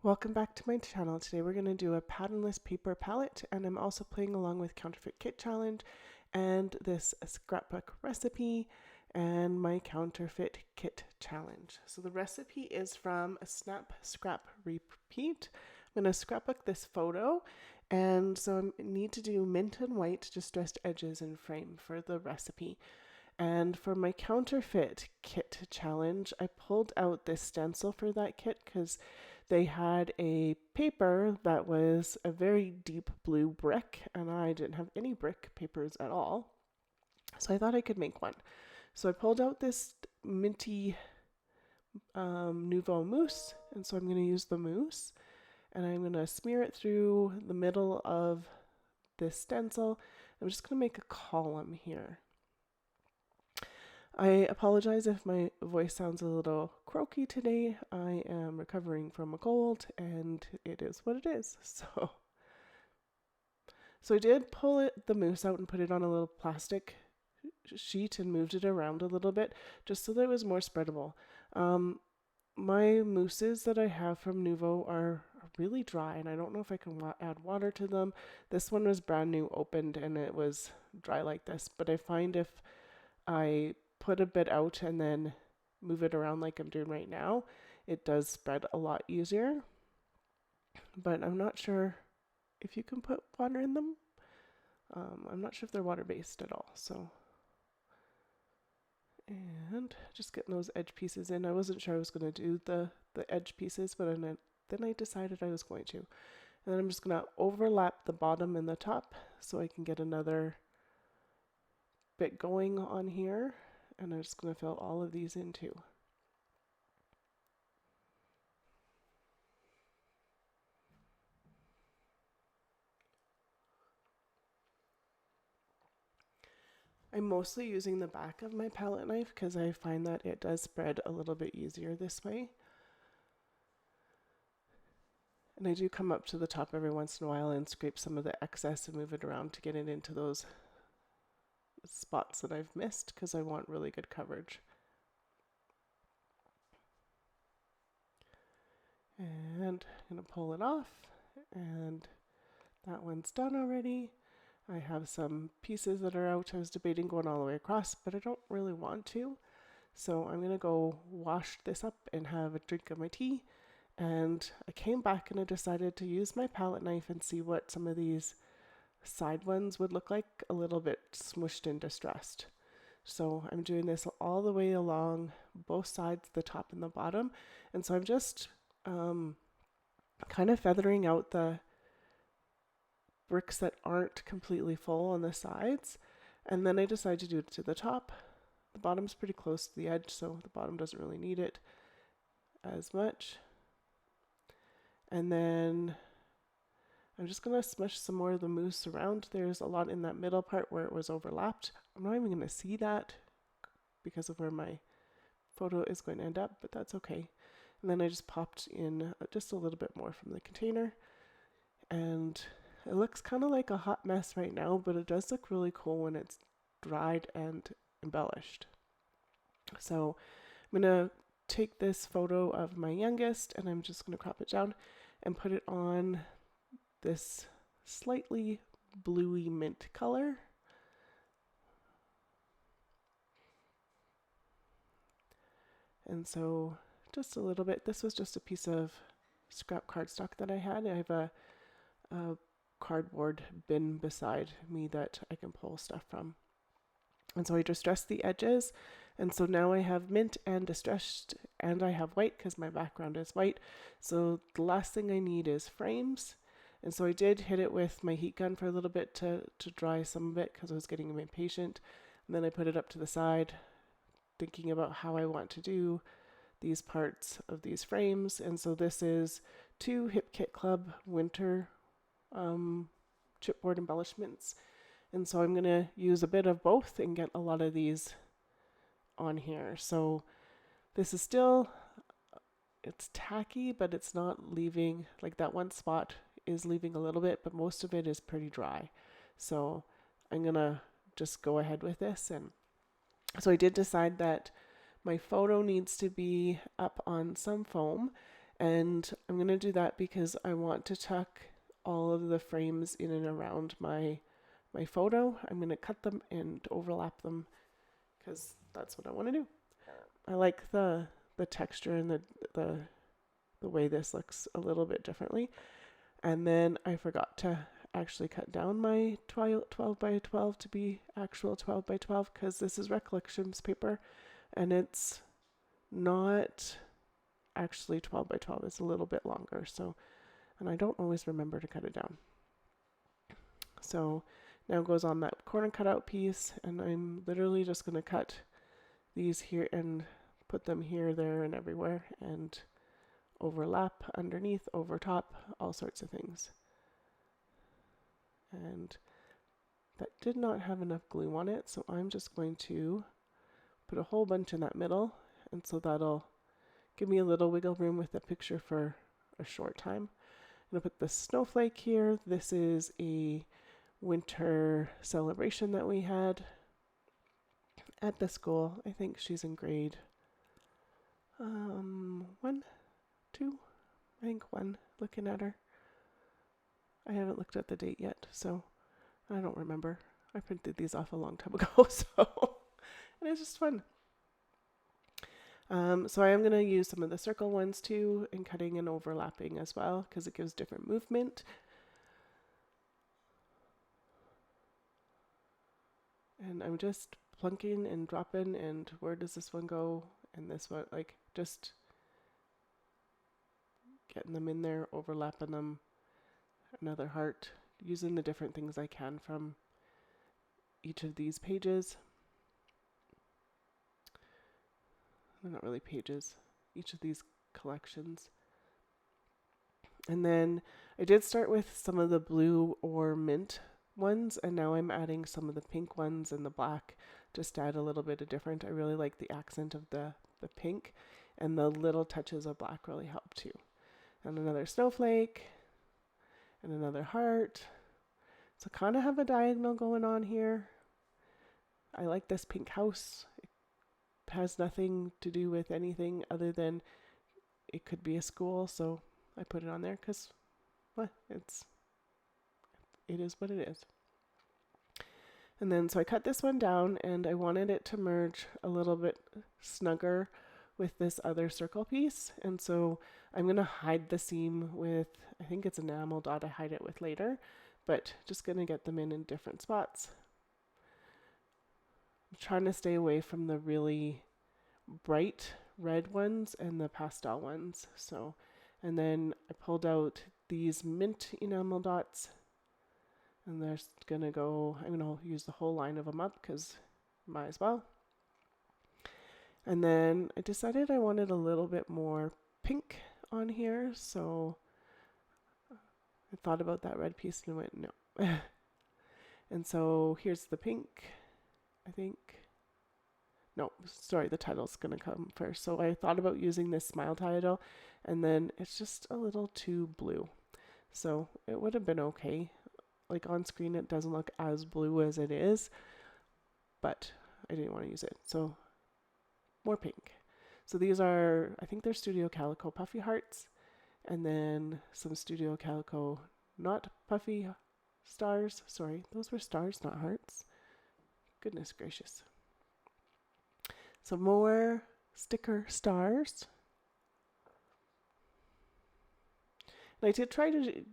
Welcome back to my channel. Today we're going to do a patternless paper palette, and I'm also playing along with Counterfeit Kit Challenge and this scrapbook recipe and my Counterfeit Kit Challenge. So the recipe is from a Snap Scrap Repeat. I'm going to scrapbook this photo, and so I need to do mint and white distressed edges and frame for the recipe. And for my counterfeit kit challenge, I pulled out this stencil for that kit because they had a paper that was a very deep blue brick, and I didn't have any brick papers at all. So I thought I could make one. So I pulled out this minty Nouveau mousse, and so I'm going to use the mousse, and I'm going to smear it through the middle of this stencil. I'm just going to make a column here. I apologize if my voice sounds a little croaky today. I am recovering from a cold, and it is what it is. So I did pull the mousse out and put it on a little plastic sheet and moved it around a little bit just so that it was more spreadable. My mousses that I have from Nouveau are really dry, and I don't know if I can add water to them. This one was brand new opened, and it was dry like this, but I find if I put a bit out and then move it around like I'm doing right now, it does spread a lot easier. But I'm not sure if you can put water in them. I'm not sure if they're water based at all. And just getting those edge pieces in. I wasn't sure I was going to do the edge pieces, but then I decided I was going to. And then I'm just going to overlap the bottom and the top so I can get another bit going on here. And I'm just going to fill all of these in too. I'm mostly using the back of my palette knife because I find that it does spread a little bit easier this way. And I do come up to the top every once in a while and scrape some of the excess and move it around to get it into those spots that I've missed because I want really good coverage. And I'm going to pull it off, and that one's done already. I have some pieces that are out. I was debating going all the way across, but I don't really want to. So I'm going to go wash this up and have a drink of my tea. And I came back and I decided to use my palette knife and see what some of these side ones would look like, a little bit smushed and distressed. So I'm doing this all the way along both sides, the top and the bottom. And so I'm just kind of feathering out the bricks that aren't completely full on the sides. And then I decided to do it to the top. The bottom's pretty close to the edge, so the bottom doesn't really need it as much. And then I'm just going to smush some more of the mousse around. There's a lot in that middle part where it was overlapped. I'm not even going to see that because of where my photo is going to end up, but that's okay. And then I just popped in just a little bit more from the container. And it looks kind of like a hot mess right now, but it does look really cool when it's dried and embellished. So I'm going to take this photo of my youngest, and I'm just going to crop it down and put it on this slightly bluey mint color. And so just a little bit. This was just a piece of scrap cardstock that I had. I have a cardboard bin beside me that I can pull stuff from. And so I distressed the edges. And so now I have mint and distressed, and I have white because my background is white. So the last thing I need is frames. And so I did hit it with my heat gun for a little bit to dry some of it because I was getting impatient. And then I put it up to the side, thinking about how I want to do these parts of these frames. And so this is 2 Hip Kit Club winter chipboard embellishments. And so I'm going to use a bit of both and get a lot of these on here. So this is still, it's tacky, but it's not leaving, like that one spot is leaving a little bit, but most of it is pretty dry. So I'm going to just go ahead with this. And so I did decide that my photo needs to be up on some foam, And I'm going to do that because I want to tuck all of the frames in and around my photo. I'm going to cut them and overlap them because that's what I want to do. I like the texture and the the way this looks a little bit differently. And then I forgot to actually cut down my 12 by 12 to be actual 12 by 12 because this is Recollections paper and it's not actually 12 by 12. It's a little bit longer. So, and I don't always remember to cut it down. So now it goes on that corner cutout piece, and I'm literally just going to cut these here and put them here, there, and everywhere, and overlap underneath, over top, all sorts of things. And that did not have enough glue on it, so I'm just going to put a whole bunch in that middle, and so that'll give me a little wiggle room with the picture for a short time. I'm going to put the snowflake here. This is a winter celebration that we had at the school. I think she's in grade 1, 2, I think 1, looking at her. I haven't looked at the date yet, so I don't remember. I printed these off a long time ago, so and it's just fun. So I am going to use some of the circle ones too, and cutting and overlapping as well, because it gives different movement. And I'm just plunking and dropping, and where does this one go? And this one, like, just getting them in there, overlapping them. Another heart, using the different things I can from each of these pages. They're not really pages, each of these collections. And then I did start with some of the blue or mint ones, and now I'm adding some of the pink ones and the black just to add a little bit of different. I really like the accent of the pink, and the little touches of black really help too. And another snowflake and another heart. So kind of have a diagonal going on here. I like this pink house. It has nothing to do with anything other than it could be a school, so I put it on there because well, it is what it is. And then so I cut this one down, and I wanted it to merge a little bit snugger with this other circle piece, and so I'm going to hide the seam with, I think it's enamel dot I hide it with later, but just going to get them in different spots. I'm trying to stay away from the really bright red ones and the pastel ones. So, and then I pulled out these mint enamel dots, and they're going to go, I'm going to use the whole line of them up because might as well. And then I decided I wanted a little bit more pink on here, so I thought about that red piece and went no. And so here's the pink, I think. No, sorry, the title's going to come first. So I thought about using this smile title, and then it's just a little too blue. So it would have been okay. Like on screen, it doesn't look as blue as it is, but I didn't want to use it. So more pink. So these are, I think they're Studio Calico Puffy Hearts, and then some Studio Calico not puffy stars. Sorry, those were stars, not hearts. Goodness gracious. Some more sticker stars. And I did try to do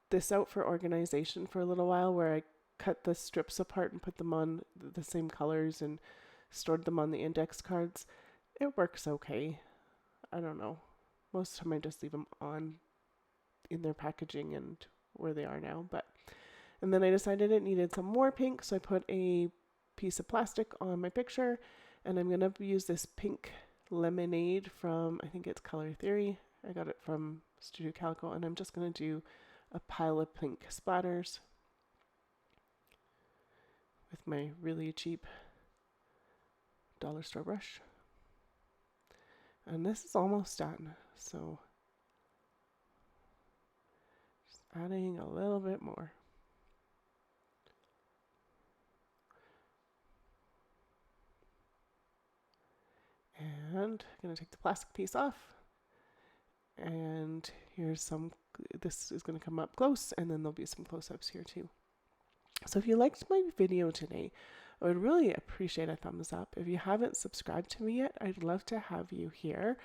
this out for organization for a little while, where I cut the strips apart and put them on the same colors and stored them on the index cards. It works okay. I don't know. Most of the time I just leave them on in their packaging and where they are now. And then I decided it needed some more pink, so I put a piece of plastic on my picture, and I'm going to use this pink lemonade from, I think it's Color Theory. I got it from Studio Calico, and I'm just going to do a pile of pink splatters with my really cheap dollar store brush. And this is almost done, so just adding a little bit more. And I'm going to take the plastic piece off, And here's some, this is going to come up close, and then there'll be some close-ups here too. So if you liked my video today, I would really appreciate a thumbs up. If you haven't subscribed to me yet, I'd love to have you here.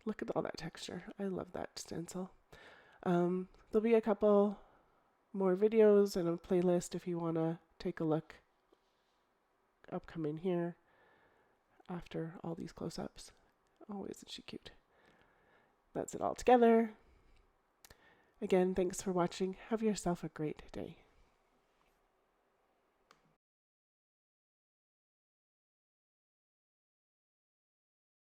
Look at all that texture. I love that stencil. There'll be a couple more videos and a playlist if you want to take a look upcoming here after all these close-ups. Oh, isn't she cute? That's it all together. Again, thanks for watching. Have yourself a great day.